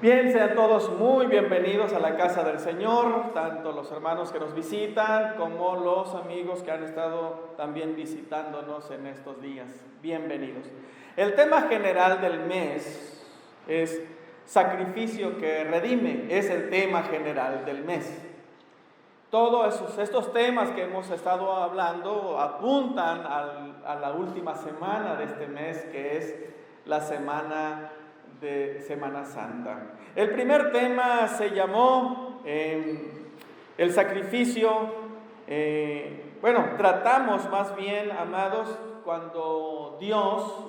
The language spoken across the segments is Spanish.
Bien, sean todos muy bienvenidos a la casa del Señor, tanto los hermanos que nos visitan como los amigos que han estado también visitándonos en estos días. Bienvenidos. El tema general del mes es sacrificio que redime, es el tema general del mes. Todos estos temas que hemos estado hablando apuntan a la última semana de este mes, que es la semana de Semana Santa. El primer tema se llamó el sacrificio. Tratamos más bien, amados, cuando Dios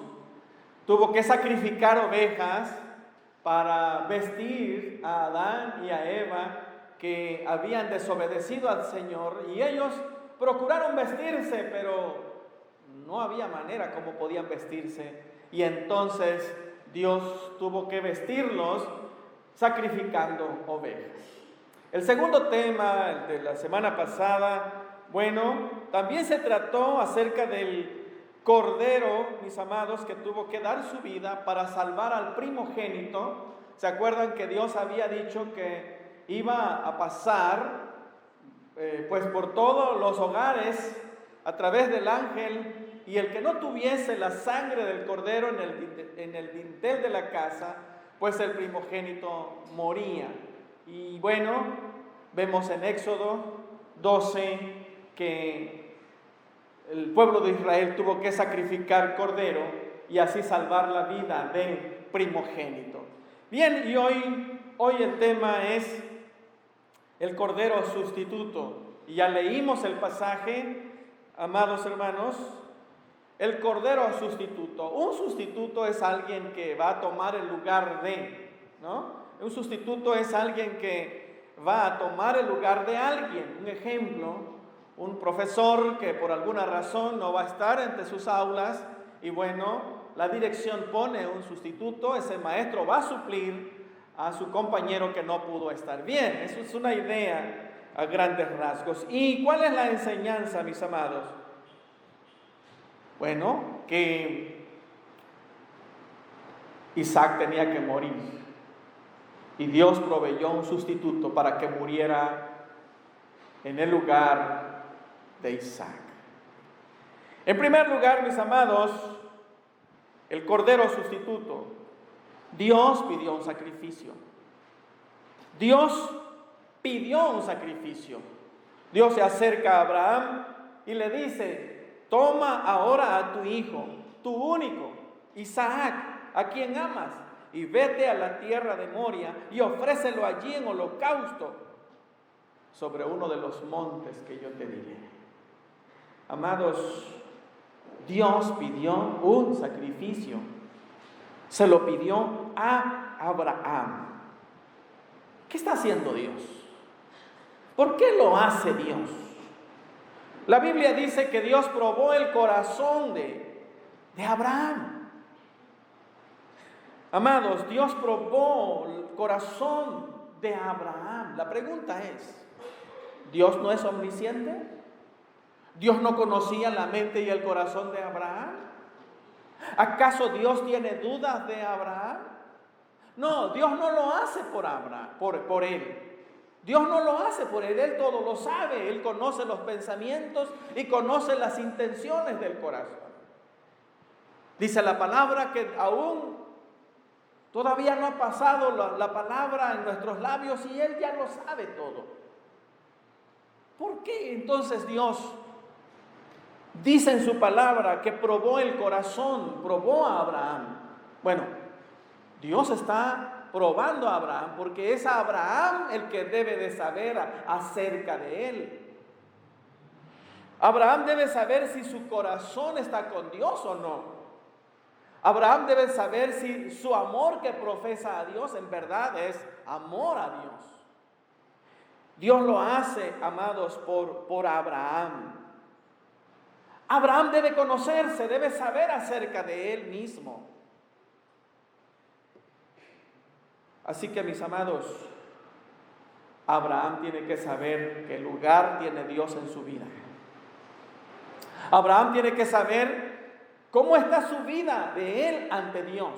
tuvo que sacrificar ovejas para vestir a Adán y a Eva, que habían desobedecido al Señor, y ellos procuraron vestirse, pero no había manera como podían vestirse, y entonces Dios tuvo que vestirlos sacrificando ovejas. El segundo tema, el de la semana pasada, también se trató acerca del Cordero, mis amados, que tuvo que dar su vida para salvar al primogénito. ¿Se acuerdan que Dios había dicho que iba a pasar por todos los hogares a través del ángel, y el que no tuviese la sangre del cordero en el dintel de la casa, pues el primogénito moría? Y vemos en Éxodo 12 que el pueblo de Israel tuvo que sacrificar cordero y así salvar la vida del primogénito. Bien, y hoy el tema es el cordero sustituto. Y ya leímos el pasaje, amados hermanos. El cordero sustituto. Un sustituto es alguien que va a tomar el lugar de, ¿no? Un sustituto es alguien que va a tomar el lugar de alguien. Un ejemplo, un profesor que por alguna razón no va a estar entre sus aulas, y la dirección pone un sustituto. Ese maestro va a suplir a su compañero que no pudo estar. Bien, eso es una idea a grandes rasgos. ¿Y cuál es la enseñanza, mis amados? Que Isaac tenía que morir, y Dios proveyó un sustituto para que muriera en el lugar de Isaac. En primer lugar, mis amados, el cordero sustituto. Dios pidió un sacrificio. Dios pidió un sacrificio. Dios se acerca a Abraham y le dice: toma ahora a tu hijo, tu único, Isaac, a quien amas, y vete a la tierra de Moria y ofrécelo allí en holocausto sobre uno de los montes que yo te diré. Amados, Dios pidió un sacrificio. Se lo pidió a Abraham. ¿Qué está haciendo Dios? ¿Por qué lo hace Dios? La Biblia dice que Dios probó el corazón de Abraham. Amados, Dios probó el corazón de Abraham. La pregunta es, ¿Dios no es omnisciente? ¿Dios no conocía la mente y el corazón de Abraham? ¿Acaso Dios tiene dudas de Abraham? No, Dios no lo hace por Abraham, por él. Dios no lo hace por él, Él todo lo sabe. Él conoce los pensamientos y conoce las intenciones del corazón. Dice la palabra que aún todavía no ha pasado la palabra en nuestros labios y Él ya lo sabe todo. ¿Por qué entonces Dios dice en su palabra que probó el corazón, probó a Abraham? Dios está probando a Abraham porque es Abraham el que debe de saber acerca de él. Abraham debe saber si su corazón está con Dios o no. Abraham debe saber si su amor que profesa a Dios en verdad es amor a Dios. Dios lo hace, amados, por Abraham. Abraham debe conocerse, debe saber acerca de él mismo. Así que, mis amados, Abraham tiene que saber qué lugar tiene Dios en su vida. Abraham tiene que saber cómo está su vida de él ante Dios.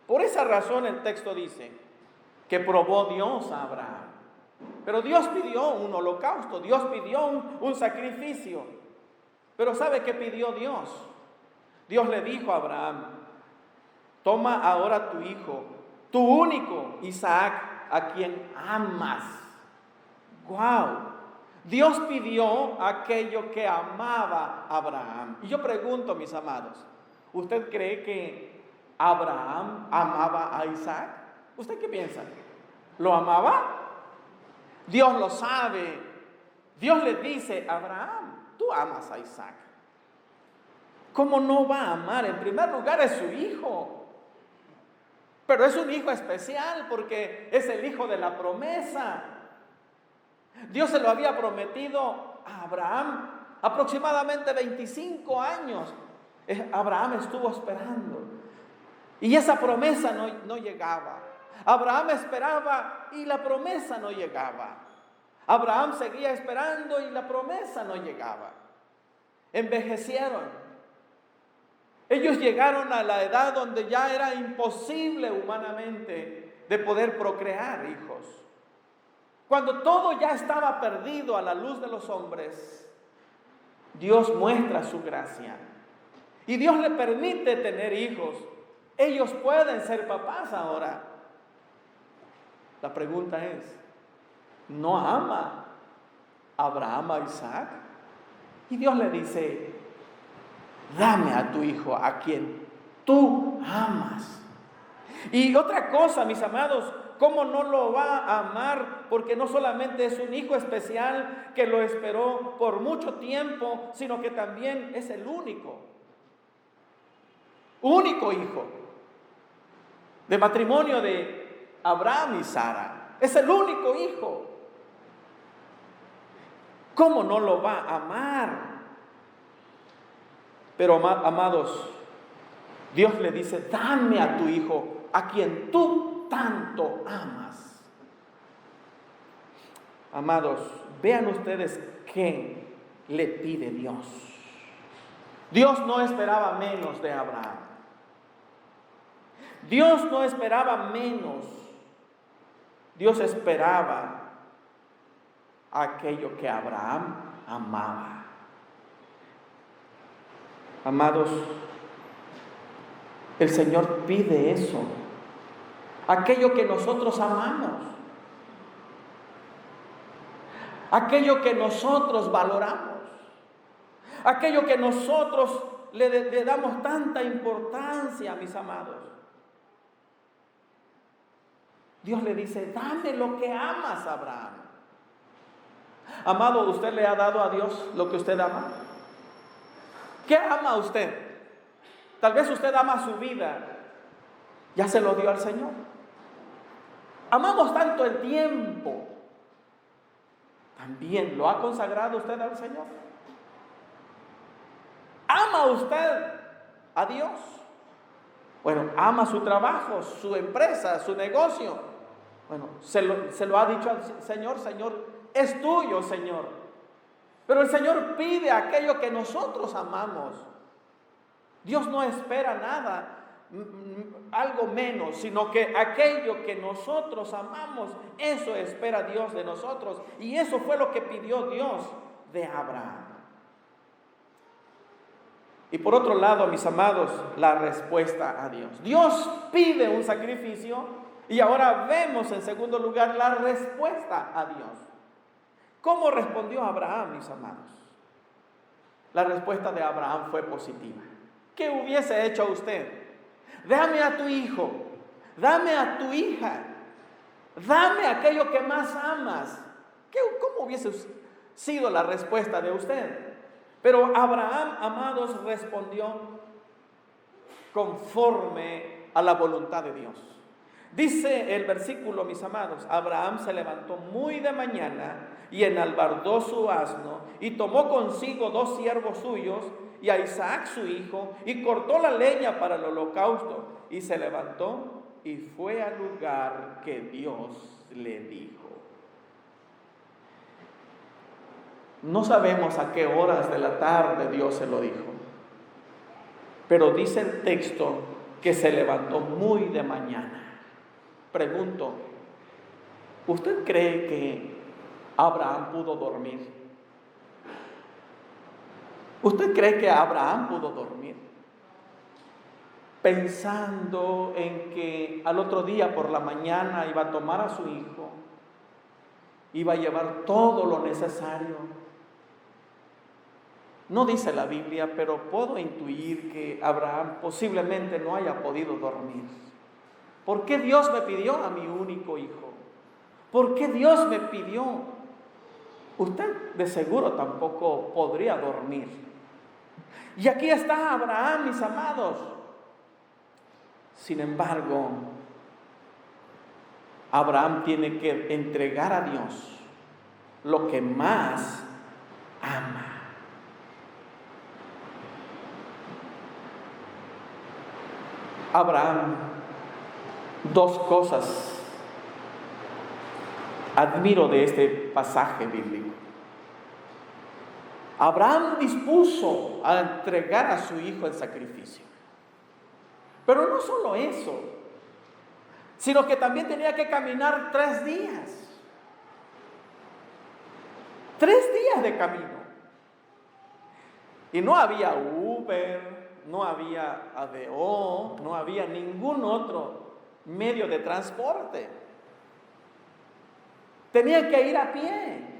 Por esa razón el texto dice que probó Dios a Abraham. Pero Dios pidió un holocausto, Dios pidió un sacrificio. Pero ¿sabe qué pidió Dios? Dios le dijo a Abraham: toma ahora tu hijo, tu único Isaac, a quien amas. ¡Wow! Dios pidió aquello que amaba a Abraham. Y yo pregunto, mis amados, ¿usted cree que Abraham amaba a Isaac? ¿Usted qué piensa? ¿Lo amaba? Dios lo sabe. Dios le dice a Abraham: tú amas a Isaac. ¿Cómo no va a amar? En primer lugar, es su hijo. Pero es un hijo especial porque es el hijo de la promesa. Dios se lo había prometido a Abraham aproximadamente 25 años. Abraham estuvo esperando. Y esa promesa no llegaba. Abraham esperaba y la promesa no llegaba. Abraham seguía esperando y la promesa no llegaba. Envejecieron. Ellos llegaron a la edad donde ya era imposible humanamente de poder procrear hijos. Cuando todo ya estaba perdido a la luz de los hombres, Dios muestra su gracia. Y Dios le permite tener hijos. Ellos pueden ser papás ahora. La pregunta es: ¿no ama Abraham a Isaac? Y Dios le dice: dame a tu hijo, a quien tú amas. Y otra cosa, mis amados, ¿cómo no lo va a amar? Porque no solamente es un hijo especial que lo esperó por mucho tiempo, sino que también es el único hijo de matrimonio de Abraham y Sara. Es el único hijo. ¿Cómo no lo va a amar? Pero amados, Dios le dice: dame a tu hijo, a quien tú tanto amas. Amados, vean ustedes qué le pide Dios. Dios no esperaba menos de Abraham. Dios no esperaba menos. Dios esperaba aquello que Abraham amaba. Amados, el Señor pide eso, aquello que nosotros amamos, aquello que nosotros valoramos, aquello que nosotros le damos tanta importancia, mis amados. Dios le dice: dame lo que amas, Abraham. Amado, ¿usted le ha dado a Dios lo que usted ama? ¿Qué ama usted? Tal vez usted ama su vida. ¿Ya se lo dio al Señor? Amamos tanto el tiempo. ¿También lo ha consagrado usted al Señor? ¿Ama usted a Dios? Bueno, ama su trabajo, su empresa, su negocio. Bueno, se lo ha dicho al Señor: Señor, es tuyo, Señor. Pero el Señor pide aquello que nosotros amamos. Dios no espera nada, algo menos, sino que aquello que nosotros amamos, eso espera Dios de nosotros. Y eso fue lo que pidió Dios de Abraham. Y por otro lado, mis amados, la respuesta a Dios. Dios pide un sacrificio y ahora vemos en segundo lugar la respuesta a Dios. ¿Cómo respondió Abraham, mis amados? La respuesta de Abraham fue positiva. ¿Qué hubiese hecho usted? Dame a tu hijo, dame a tu hija, dame aquello que más amas. ¿Cómo hubiese sido la respuesta de usted? Pero Abraham, amados, respondió conforme a la voluntad de Dios. Dice el versículo, mis amados: Abraham se levantó muy de mañana y enalbardó su asno y tomó consigo 2 siervos suyos y a Isaac su hijo y cortó la leña para el holocausto y se levantó y fue al lugar que Dios le dijo. No sabemos a qué horas de la tarde Dios se lo dijo, pero dice el texto que se levantó muy de mañana. Pregunto, ¿Usted cree que Abraham pudo dormir? ¿Usted cree que Abraham pudo dormir? Pensando en que al otro día por la mañana iba a tomar a su hijo, iba a llevar todo lo necesario. No dice la Biblia, pero puedo intuir que Abraham posiblemente no haya podido dormir. ¿Por qué Dios me pidió a mi único hijo? ¿Por qué Dios me pidió? Usted de seguro tampoco podría dormir. Y aquí está Abraham, mis amados. Sin embargo, Abraham tiene que entregar a Dios lo que más ama. Abraham, dos cosas admiro de este pasaje bíblico. Abraham dispuso a entregar a su hijo en sacrificio. Pero no solo eso, sino que también tenía que caminar 3 días. 3 días de camino. Y no había Uber, no había ADO, no había ningún otro medio de transporte. Tenían que ir a pie.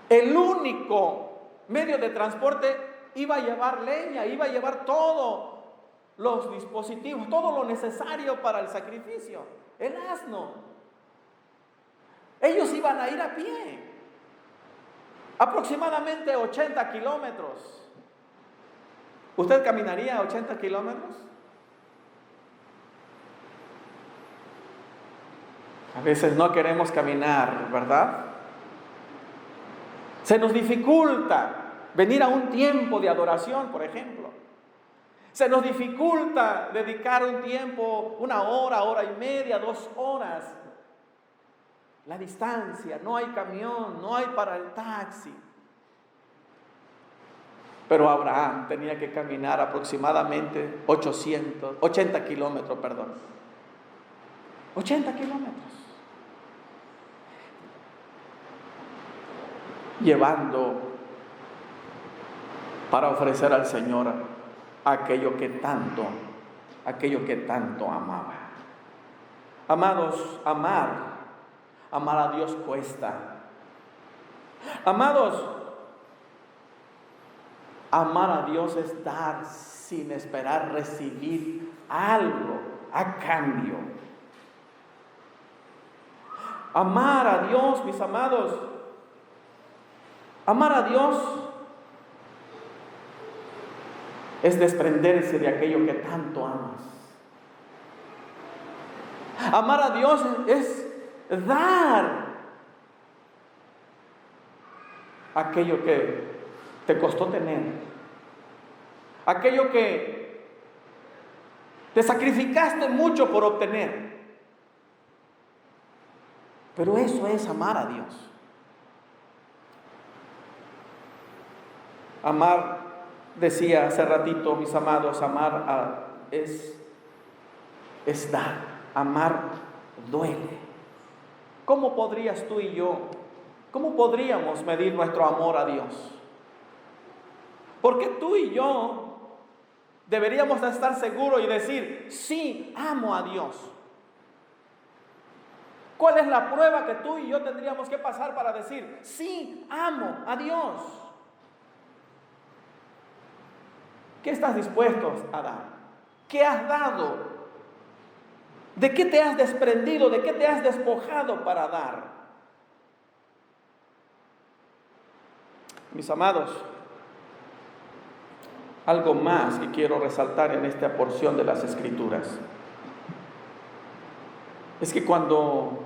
El único medio de transporte iba a llevar leña, iba a llevar todos los dispositivos, todo lo necesario para el sacrificio. El asno. Ellos iban a ir a pie. Aproximadamente 80 kilómetros. ¿Usted caminaría 80 kilómetros? A veces no queremos caminar, ¿verdad? Se nos dificulta venir a un tiempo de adoración, por ejemplo. Se nos dificulta dedicar un tiempo, 1 hora, 1:30, 2 horas. La distancia, no hay camión, no hay para el taxi. Pero Abraham tenía que caminar aproximadamente 80 kilómetros, 80 kilómetros. Llevando para ofrecer al Señor aquello que tanto amaba. Amados, amar a Dios cuesta. Amados, amar a Dios es dar sin esperar recibir algo a cambio. Amar a Dios, mis amados, amar a Dios es desprenderse de aquello que tanto amas. Amar a Dios es dar aquello que te costó tener, aquello que te sacrificaste mucho por obtener. Pero eso es amar a Dios. Amar, decía hace ratito, mis amados, es dar. Amar duele. ¿Cómo podrías tú y yo, cómo podríamos medir nuestro amor a Dios? Porque tú y yo deberíamos estar seguros y decir, sí, amo a Dios. ¿Cuál es la prueba que tú y yo tendríamos que pasar para decir, sí, amo a Dios? ¿Qué estás dispuesto a dar? ¿Qué has dado? ¿De qué te has desprendido? ¿De qué te has despojado para dar? Mis amados, algo más que quiero resaltar en esta porción de las Escrituras es que cuando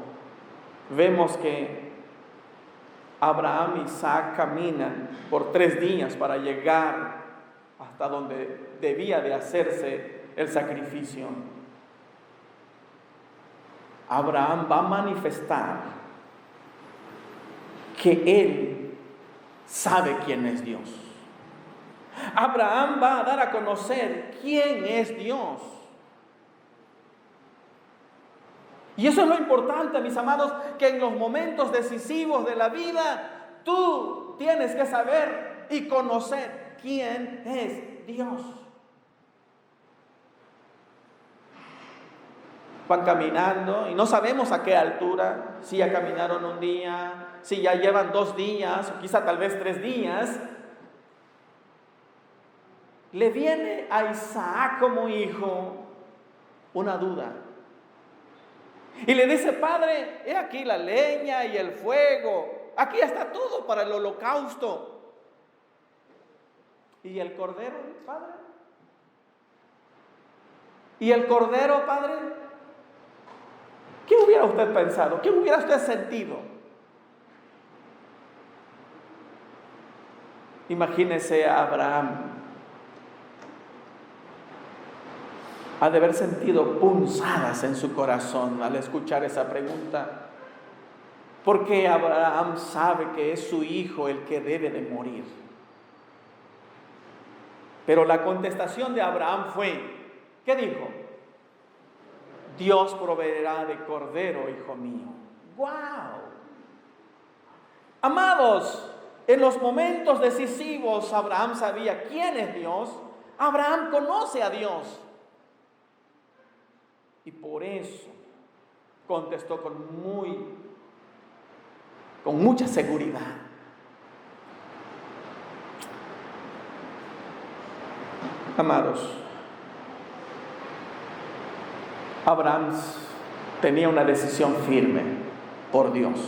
vemos que Abraham y Isaac caminan por 3 días para llegar hasta donde debía de hacerse el sacrificio, Abraham va a manifestar que él sabe quién es Dios. Abraham va a dar a conocer quién es Dios. Y eso es lo importante, mis amados, que en los momentos decisivos de la vida, tú tienes que saber y conocer quién es Dios. Van caminando y no sabemos a qué altura, si ya caminaron un día, si ya llevan 2 días, o quizá tal vez 3 días. Le viene a Isaac como hijo una duda. Y le dice: Padre, he aquí la leña y el fuego, aquí está todo para el holocausto. ¿Y el cordero, Padre? ¿Y el cordero, Padre? ¿Qué hubiera usted pensado? ¿Qué hubiera usted sentido? Imagínese a Abraham. Ha de haber sentido punzadas en su corazón al escuchar esa pregunta, porque Abraham sabe que es su hijo el que debe de morir. Pero la contestación de Abraham fue, ¿qué dijo? Dios proveerá de cordero, hijo mío. ¡Wow! Amados, en los momentos decisivos Abraham sabía quién es Dios. Abraham conoce a Dios. Y por eso contestó con mucha seguridad. Amados, Abraham tenía una decisión firme por Dios.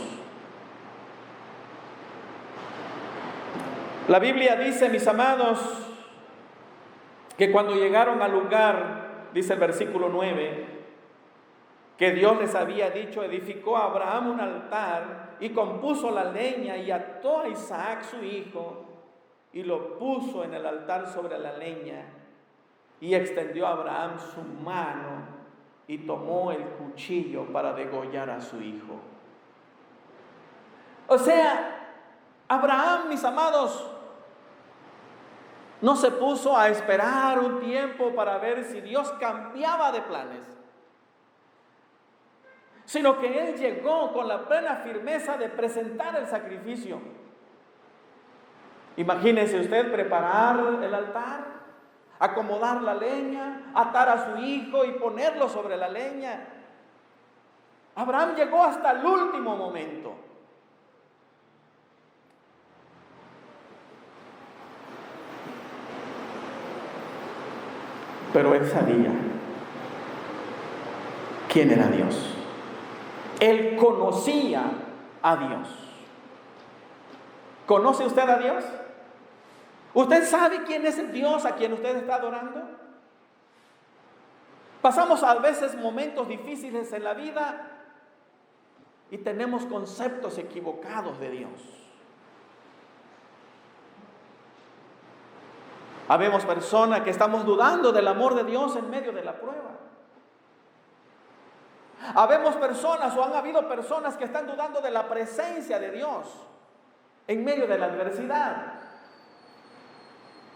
La Biblia dice, mis amados, que cuando llegaron al lugar, dice el versículo 9, que Dios les había dicho, edificó a Abraham un altar y compuso la leña y ató a Isaac su hijo y lo puso en el altar sobre la leña, y extendió a Abraham su mano y tomó el cuchillo para degollar a su hijo. O sea, Abraham, mis amados, no se puso a esperar un tiempo para ver si Dios cambiaba de planes, sino que él llegó con la plena firmeza de presentar el sacrificio. Imagínese usted preparar el altar, acomodar la leña, atar a su hijo y ponerlo sobre la leña. Abraham llegó hasta el último momento. Pero él sabía quién era Dios. Él conocía a Dios. ¿Conoce usted a Dios? ¿Usted sabe quién es el Dios a quien usted está adorando? Pasamos a veces momentos difíciles en la vida y tenemos conceptos equivocados de Dios. Habemos personas que estamos dudando del amor de Dios en medio de la prueba. Habemos personas, o han habido personas que están dudando de la presencia de Dios en medio de la adversidad.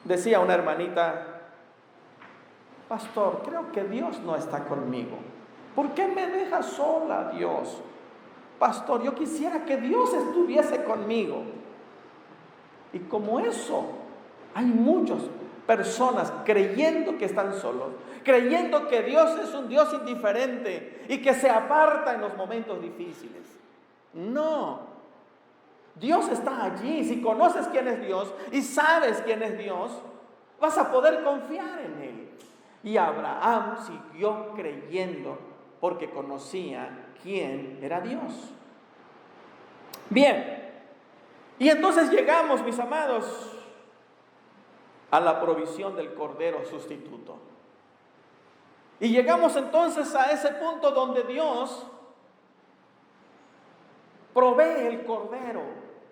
Decía una hermanita: pastor, creo que Dios no está conmigo. ¿Por qué me deja sola, Dios? Pastor, yo quisiera que Dios estuviese conmigo. Y como eso, hay muchas personas creyendo que están solos, creyendo que Dios es un Dios indiferente y que se aparta en los momentos difíciles. No, Dios está allí. Si conoces quién es Dios y sabes quién es Dios, vas a poder confiar en Él. Y Abraham siguió creyendo porque conocía quién era Dios. Bien, y entonces llegamos, mis amados, a la provisión del cordero sustituto. Y llegamos entonces a ese punto donde Dios provee el cordero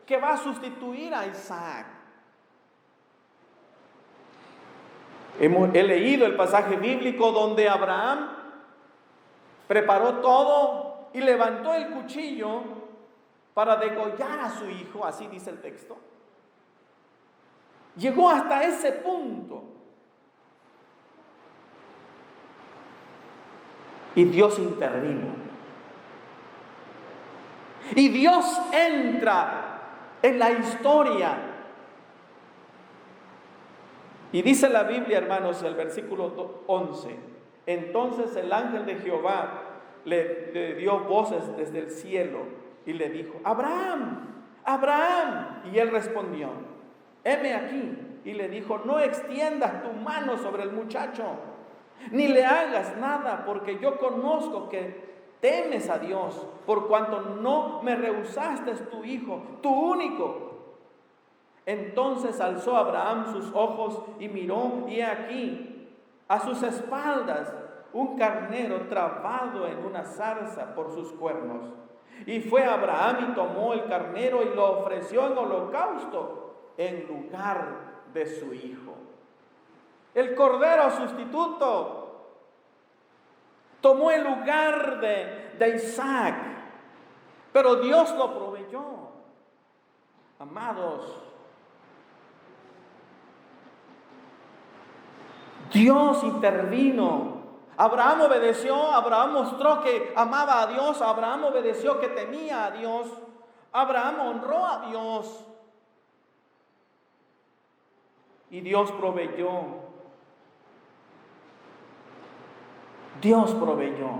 que va a sustituir a Isaac. He leído el pasaje bíblico donde Abraham preparó todo y levantó el cuchillo para degollar a su hijo, así dice el texto. Llegó hasta ese punto. Y Dios intervino. Y Dios entra en la historia. Y dice la Biblia, hermanos, el versículo 11: entonces el ángel de Jehová le dio voces desde el cielo y le dijo: Abraham, Abraham. Y él respondió: heme aquí. Y le dijo: no extiendas tu mano sobre el muchacho, ni le hagas nada, porque yo conozco que temes a Dios, por cuanto no me rehusaste tu hijo, tu único. Entonces alzó Abraham sus ojos y miró, y he aquí, a sus espaldas, un carnero trabado en una zarza por sus cuernos. Y fue Abraham y tomó el carnero y lo ofreció en holocausto en lugar de su hijo. El cordero sustituto tomó el lugar de Isaac, pero Dios lo proveyó. Amados, Dios intervino. Abraham obedeció, Abraham mostró que amaba a Dios, Abraham obedeció que temía a Dios, Abraham honró a Dios. Y Dios proveyó. Dios proveyó.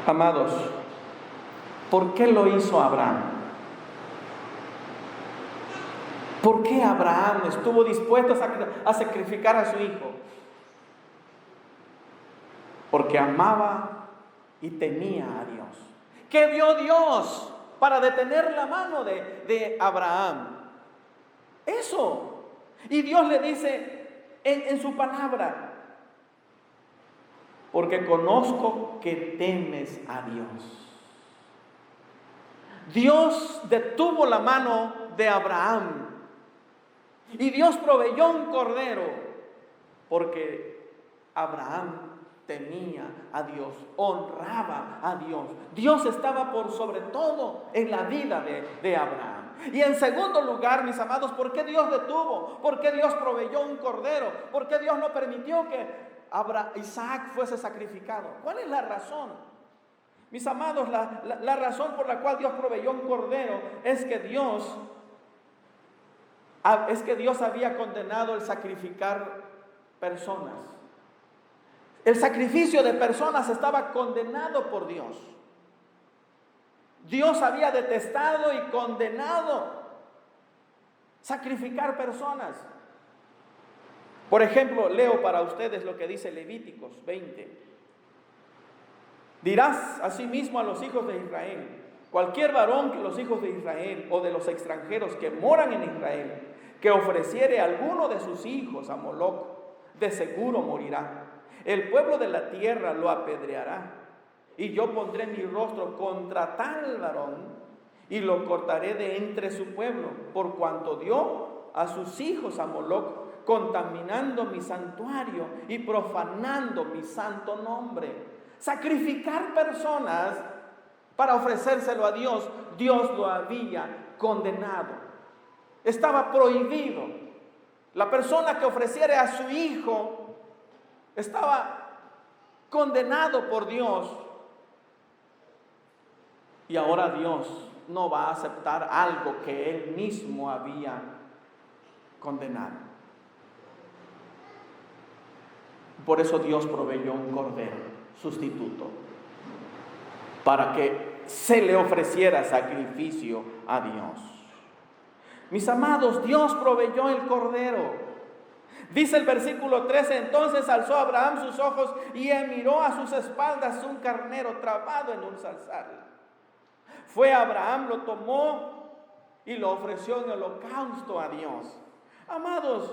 Amados, ¿por qué lo hizo Abraham? ¿Por qué Abraham estuvo dispuesto a sacrificar a su hijo? Porque amaba y temía a Dios. ¿Qué vio Dios para detener la mano de Abraham? Eso. Y Dios le dice en su palabra: porque conozco que temes a Dios. Dios detuvo la mano de Abraham. Y Dios proveyó un cordero, porque Abraham temía a Dios, honraba a Dios. Dios estaba por sobre todo en la vida de Abraham. Y en segundo lugar, mis amados, ¿por qué Dios detuvo? ¿Por qué Dios proveyó un cordero? ¿Por qué Dios no permitió que Isaac fuese sacrificado? ¿Cuál es la razón? Mis amados, la razón por la cual Dios proveyó un cordero es que Dios había condenado el sacrificar personas. El sacrificio de personas estaba condenado por Dios. Dios había detestado y condenado sacrificar personas. Por ejemplo, leo para ustedes lo que dice Levíticos 20. Dirás asimismo a los hijos de Israel: cualquier varón que los hijos de Israel o de los extranjeros que moran en Israel, que ofreciere alguno de sus hijos a Moloc, de seguro morirá. El pueblo de la tierra lo apedreará, y yo pondré mi rostro contra tal varón, y lo cortaré de entre su pueblo, por cuanto dio a sus hijos a Moloc, contaminando mi santuario y profanando mi santo nombre. Sacrificar personas para ofrecérselo a Dios, Dios lo había condenado. Estaba prohibido. La persona que ofreciera a su hijo estaba condenado por Dios. Y ahora Dios no va a aceptar algo que Él mismo había condenado. Por eso Dios proveyó un cordero sustituto, para que se le ofreciera sacrificio a Dios. Mis amados, Dios proveyó el cordero. Dice el versículo 13: entonces alzó Abraham sus ojos y miró a sus espaldas un carnero trabado en un zarzal. Fue Abraham, lo tomó y lo ofreció en holocausto a Dios. Amados,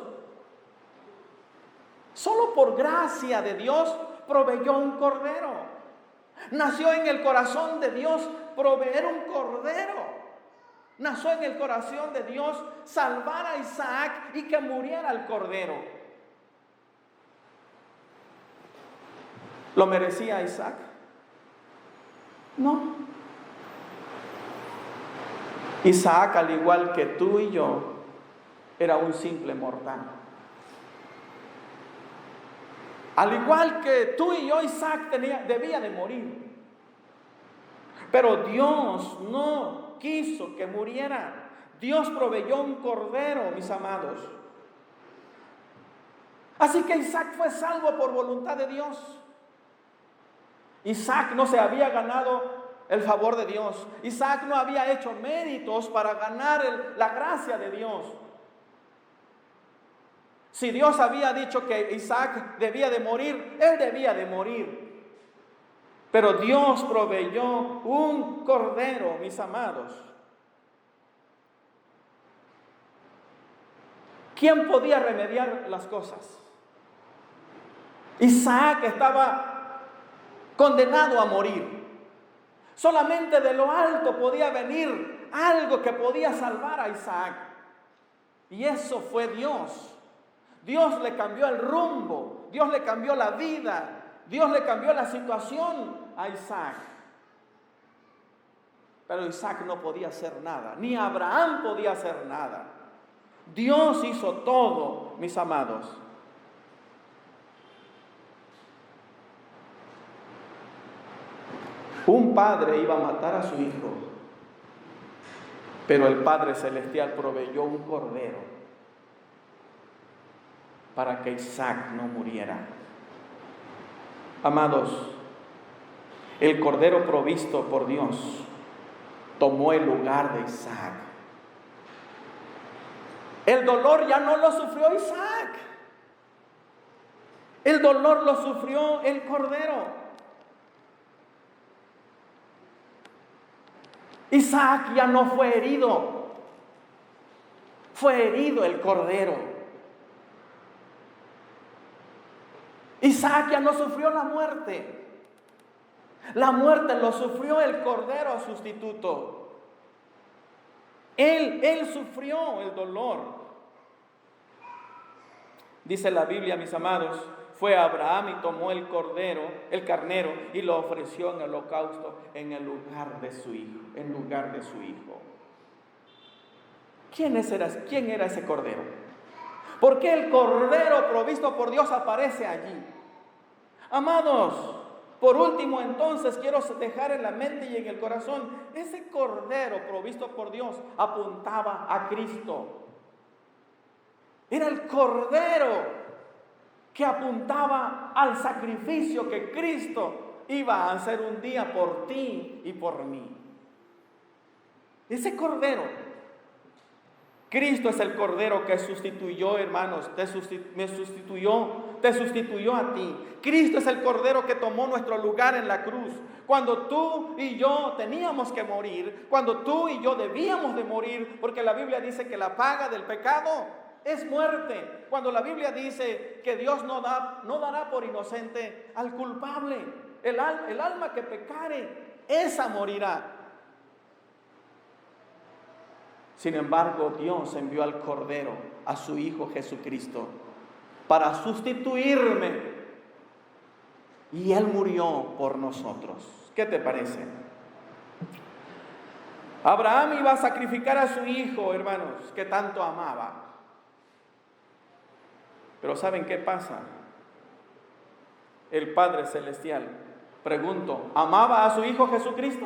solo por gracia de Dios proveyó un cordero. Nació en el corazón de Dios proveer un cordero. Nació en el corazón de Dios salvar a Isaac y que muriera el cordero. ¿Lo merecía Isaac? No. Isaac, al igual que tú y yo, era un simple mortal. Al igual que tú y yo, Isaac debía de morir. Pero Dios no quiso que muriera. Dios proveyó un cordero, mis amados. Así que Isaac fue salvo por voluntad de Dios. Isaac no se había ganado el favor de Dios. Isaac no había hecho méritos para ganar la gracia de Dios. Si Dios había dicho que Isaac debía de morir, él debía de morir. Pero Dios proveyó un cordero, mis amados. ¿Quién podía remediar las cosas? Isaac estaba condenado a morir. Solamente de lo alto podía venir algo que podía salvar a Isaac. Y eso fue Dios. Dios le cambió el rumbo. Dios le cambió la vida. Dios le cambió la situación a Isaac. Pero Isaac no podía hacer nada. Ni Abraham podía hacer nada. Dios hizo todo, mis amados. Un padre iba a matar a su hijo, pero el Padre Celestial proveyó un cordero para que Isaac no muriera. Amados, el cordero provisto por Dios tomó el lugar de Isaac. El dolor ya no lo sufrió Isaac. El dolor lo sufrió el cordero. Isaac ya no fue herido. Fue herido el cordero. Isaac ya no sufrió la muerte. La muerte lo sufrió el cordero sustituto. Él sufrió el dolor. Dice la Biblia, mis amados, fue Abraham y tomó el cordero, el carnero, y lo ofreció en el holocausto en el lugar de su hijo, en lugar de su hijo. ¿Quién era ese cordero? ¿Por qué el cordero provisto por Dios aparece allí? Amados, por último entonces quiero dejar en la mente y en el corazón, ese cordero provisto por Dios apuntaba a Cristo. Era el cordero que apuntaba al sacrificio que Cristo iba a hacer un día por ti y por mí. Ese cordero, Cristo es el cordero que sustituyó, hermanos, te sustituyó a ti. Cristo es el cordero que tomó nuestro lugar en la cruz. Cuando tú y yo teníamos que morir, cuando tú y yo debíamos de morir, porque la Biblia dice que la paga del pecado es muerte. Cuando la Biblia dice que Dios no dará por inocente al culpable. El alma que pecare, esa morirá. Sin embargo, Dios envió al Cordero, a su Hijo Jesucristo, para sustituirme. Y Él murió por nosotros. ¿Qué te parece? Abraham iba a sacrificar a su hijo, hermanos, que tanto amaba. Pero ¿saben qué pasa? El Padre Celestial, pregunto, ¿amaba a su Hijo Jesucristo?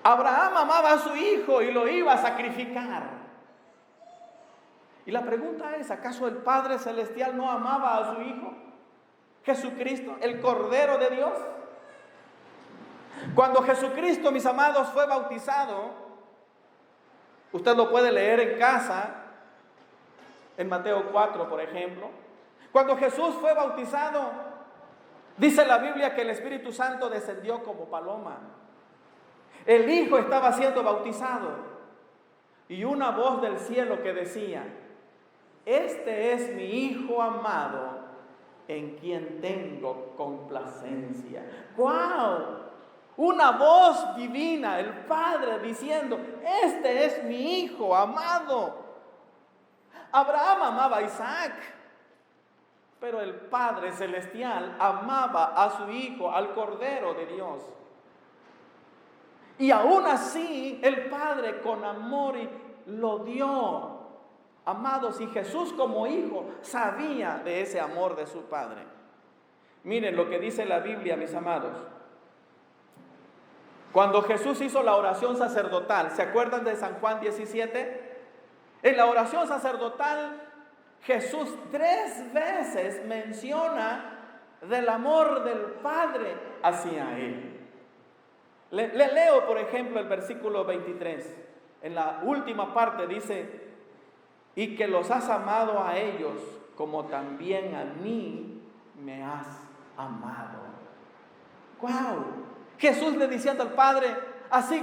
Abraham amaba a su hijo y lo iba a sacrificar. Y la pregunta es, ¿acaso el Padre Celestial no amaba a su Hijo Jesucristo, el Cordero de Dios? Cuando Jesucristo, mis amados, fue bautizado, usted lo puede leer en casa, en Mateo 4, por ejemplo. Cuando Jesús fue bautizado, dice la Biblia que el Espíritu Santo descendió como paloma. El Hijo estaba siendo bautizado y una voz del cielo que decía: este es mi Hijo amado, en quien tengo complacencia. ¡Wow! Una voz divina, el Padre diciendo: este es mi Hijo amado. Abraham amaba a Isaac, pero el Padre Celestial amaba a su Hijo, al Cordero de Dios. Y aún así el Padre con amor lo dio. Amados, y Jesús como hijo sabía de ese amor de su Padre. Miren lo que dice la Biblia, mis amados. Cuando Jesús hizo la oración sacerdotal, ¿se acuerdan de San Juan 17? En la oración sacerdotal, Jesús 3 veces menciona del amor del Padre hacia Él. Le leo, por ejemplo, el versículo 23. En la última parte dice: y que los has amado a ellos como también a mí me has amado. ¡Wow! Jesús le diciendo al Padre: así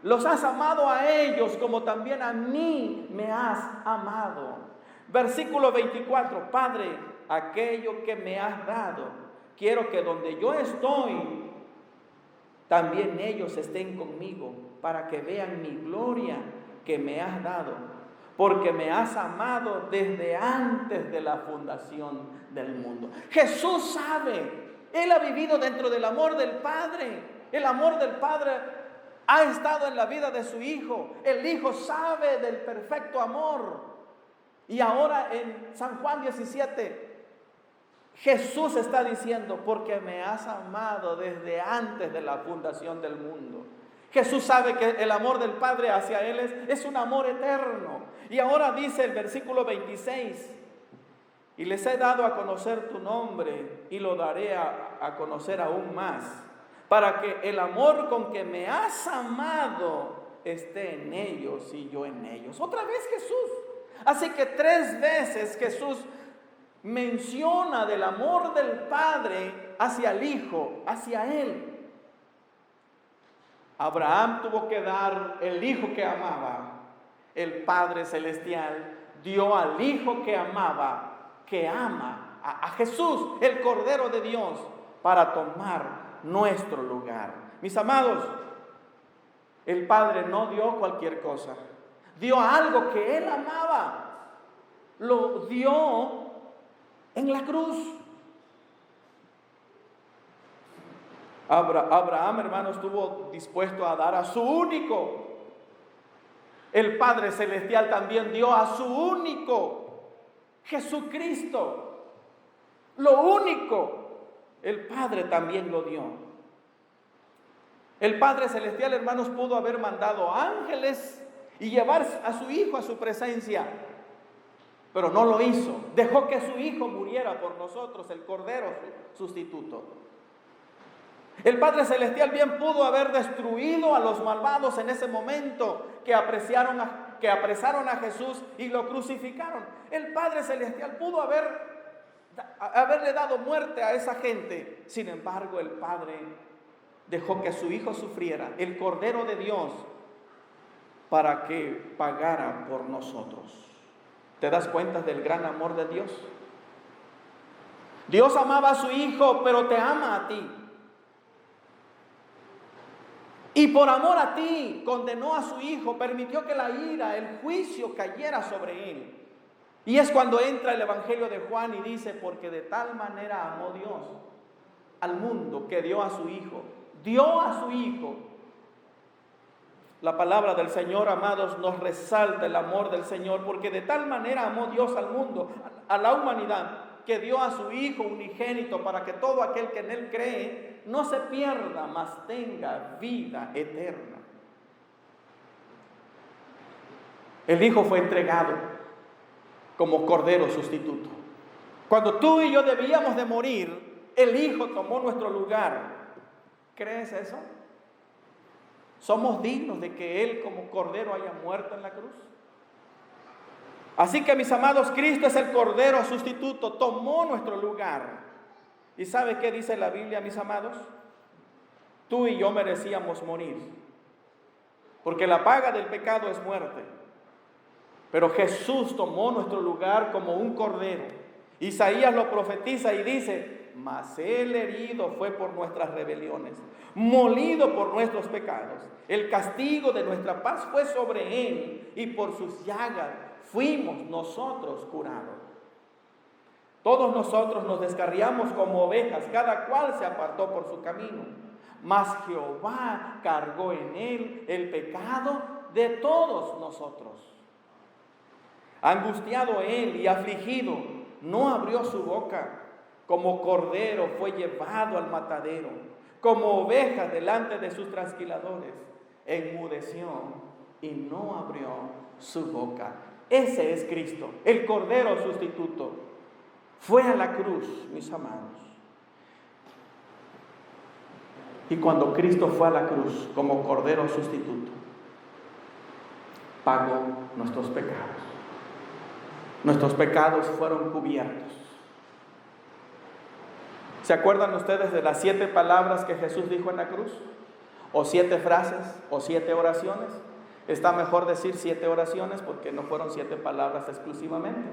los has amado a ellos como también a mí me has amado. Versículo 24: Padre, aquello que me has dado, quiero que donde yo estoy, también ellos estén conmigo, para que vean mi gloria que me has dado, porque me has amado desde antes de la fundación del mundo. Jesús sabe, Él ha vivido dentro del amor del Padre. El amor del Padre ha estado en la vida de su Hijo. El Hijo sabe del perfecto amor. Y ahora en San Juan 17, Jesús está diciendo: porque me has amado desde antes de la fundación del mundo. Jesús sabe que el amor del Padre hacia Él es un amor eterno. Y ahora dice el versículo 26: y les he dado a conocer tu nombre y lo daré a conocer aún más, para que el amor con que me has amado esté en ellos y yo en ellos. Otra vez Jesús. Así que 3 veces Jesús menciona del amor del Padre hacia el Hijo, hacia Él. Abraham tuvo que dar el hijo que amaba. El Padre Celestial dio al Hijo que amaba, que ama a Jesús, el Cordero de Dios, para tomar nuestro lugar. Mis amados, el Padre no dio cualquier cosa. Dio algo que Él amaba. Lo dio en la cruz. Abraham, hermanos, estuvo dispuesto a dar a su único. El Padre Celestial también dio a su único, Jesucristo. Lo único, el Padre también lo dio. El Padre Celestial, hermanos, pudo haber mandado ángeles y llevar a su Hijo a su presencia, pero no lo hizo. Dejó que su Hijo muriera por nosotros, el Cordero sustituto. El Padre Celestial bien pudo haber destruido a los malvados en ese momento que apresaron a Jesús y lo crucificaron. El Padre Celestial pudo haberle dado muerte a esa gente. Sin embargo, el Padre dejó que su Hijo sufriera, el Cordero de Dios, para que pagara por nosotros. ¿Te das cuenta del gran amor de Dios? Dios amaba a su Hijo, pero te ama a ti. Y por amor a ti, condenó a su Hijo, permitió que la ira, el juicio cayera sobre Él. Y es cuando entra el Evangelio de Juan y dice: porque de tal manera amó Dios al mundo que dio a su Hijo. Dio a su Hijo. La palabra del Señor, amados, nos resalta el amor del Señor, porque de tal manera amó Dios al mundo, a la humanidad, que dio a su Hijo unigénito, para que todo aquel que en Él cree no se pierda, mas tenga vida eterna. El Hijo fue entregado como Cordero sustituto. Cuando tú y yo debíamos de morir, el Hijo tomó nuestro lugar. ¿Crees eso? ¿Somos dignos de que Él como Cordero haya muerto en la cruz? Así que, mis amados, Cristo es el Cordero sustituto, tomó nuestro lugar. ¿Y sabe qué dice la Biblia, mis amados? Tú y yo merecíamos morir, porque la paga del pecado es muerte. Pero Jesús tomó nuestro lugar como un Cordero. Isaías lo profetiza y dice: mas Él herido fue por nuestras rebeliones, molido por nuestros pecados. El castigo de nuestra paz fue sobre Él, y por sus llagas fuimos nosotros curados. Todos nosotros nos descarriamos como ovejas, cada cual se apartó por su camino. Mas Jehová cargó en Él el pecado de todos nosotros. Angustiado él y afligido, no abrió su boca. Como cordero fue llevado al matadero, como oveja delante de sus trasquiladores. Enmudeció y no abrió su boca. Ese es Cristo, el cordero sustituto. Fue a la cruz, mis amados. Y cuando Cristo fue a la cruz como cordero sustituto, pagó nuestros pecados. Nuestros pecados fueron cubiertos. ¿Se acuerdan ustedes de las 7 palabras que Jesús dijo en la cruz? ¿O 7 frases? ¿O 7 oraciones? Está mejor decir 7 oraciones porque no fueron 7 palabras exclusivamente.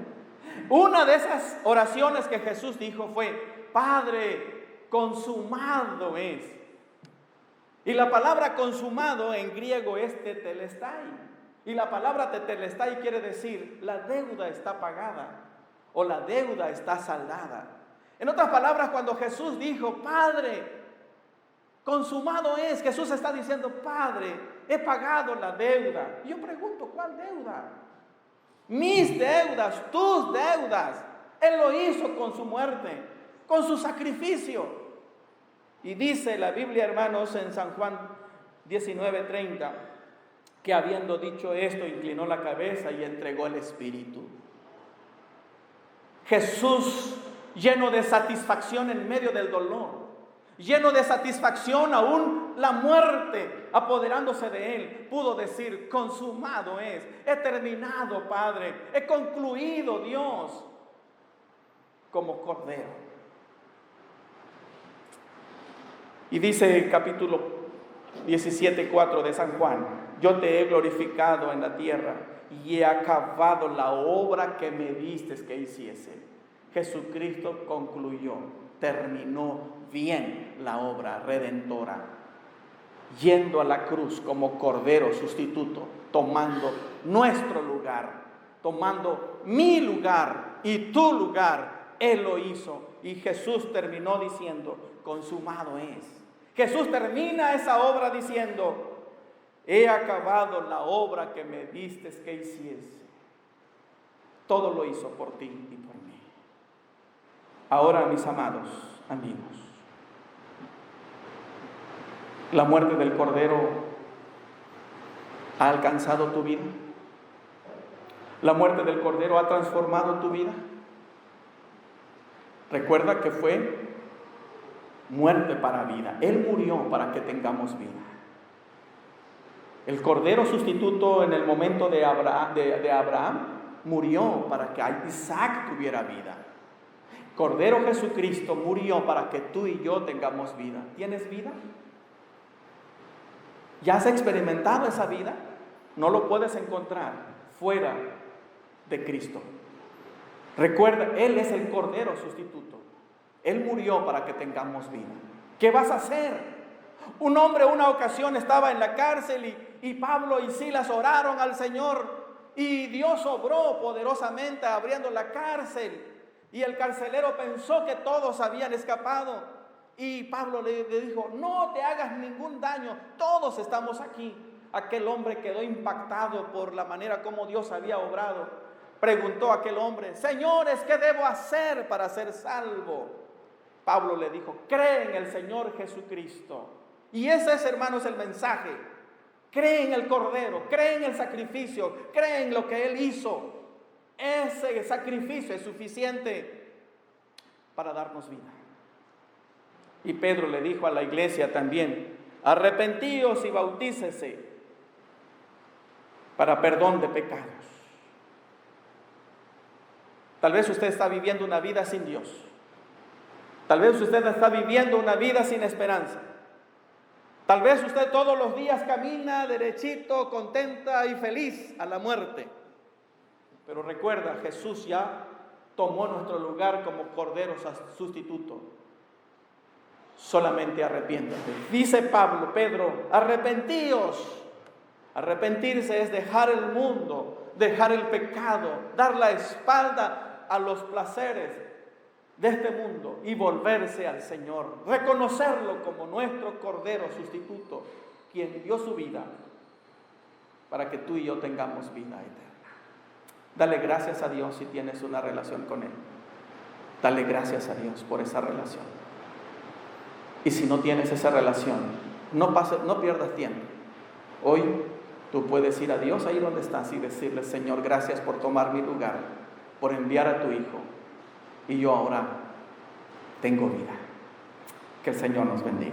Una de esas oraciones que Jesús dijo fue: Padre, consumado es. Y la palabra consumado en griego es tetelestai. Y la palabra tetelestai quiere decir: la deuda está pagada o la deuda está saldada. En otras palabras, cuando Jesús dijo: Padre, consumado es, Jesús está diciendo: Padre, he pagado la deuda. Y yo pregunto: ¿cuál deuda? Mis deudas, tus deudas. Él lo hizo con su muerte, con su sacrificio. Y dice la Biblia, hermanos, en San Juan 19:30, que habiendo dicho esto, inclinó la cabeza y entregó el Espíritu. Jesús, lleno de satisfacción en medio del dolor, lleno de satisfacción aún la muerte apoderándose de él, pudo decir: consumado es, he terminado, Padre, he concluido, Dios, como cordero. Y dice el capítulo 17:4 de San Juan: yo te he glorificado en la tierra y he acabado la obra que me diste que hiciese. Jesucristo concluyó, terminó bien la obra redentora, yendo a la cruz como cordero sustituto, tomando nuestro lugar, tomando mi lugar y tu lugar. Él lo hizo y Jesús terminó diciendo: consumado es. Jesús termina esa obra diciendo: he acabado la obra que me diste que hiciese. Todo lo hizo por ti y por mí. Ahora, mis amados amigos, la muerte del Cordero ha alcanzado tu vida. La muerte del Cordero ha transformado tu vida. Recuerda que fue muerte para vida. Él murió para que tengamos vida. El Cordero sustituto en el momento de Abraham murió para que Isaac tuviera vida. Cordero Jesucristo murió para que tú y yo tengamos vida. ¿Tienes vida? ¿Ya has experimentado esa vida? No lo puedes encontrar fuera de Cristo. Recuerda, Él es el Cordero sustituto. Él murió para que tengamos vida. ¿Qué vas a hacer? Un hombre una ocasión estaba en la cárcel y Pablo y Silas oraron al Señor y Dios obró poderosamente abriendo la cárcel. Y el carcelero pensó que todos habían escapado. Y Pablo le dijo: no te hagas ningún daño, todos estamos aquí. Aquel hombre quedó impactado por la manera como Dios había obrado. Preguntó a aquel hombre: señores, ¿qué debo hacer para ser salvo? Pablo le dijo: cree en el Señor Jesucristo. Y ese es, hermanos, el mensaje. Cree en el Cordero, cree en el sacrificio, cree en lo que Él hizo. Ese sacrificio es suficiente para darnos vida. Y Pedro le dijo a la iglesia también: arrepentíos y bautícese para perdón de pecados. Tal vez usted está viviendo una vida sin Dios. Tal vez usted está viviendo una vida sin esperanza. Tal vez usted todos los días camina derechito, contenta y feliz a la muerte. Pero recuerda, Jesús ya tomó nuestro lugar como Cordero sustituto. Solamente arrepiéntate. Dice Pedro, arrepentíos. Arrepentirse es dejar el mundo, dejar el pecado, dar la espalda a los placeres de este mundo y volverse al Señor. Reconocerlo como nuestro Cordero sustituto, quien dio su vida para que tú y yo tengamos vida eterna. Dale gracias a Dios si tienes una relación con Él. Dale gracias a Dios por esa relación. Y si no tienes esa relación, no pierdas tiempo. Hoy tú puedes ir a Dios ahí donde estás y decirle: Señor, gracias por tomar mi lugar, por enviar a tu Hijo. Y yo ahora tengo vida. Que el Señor nos bendiga.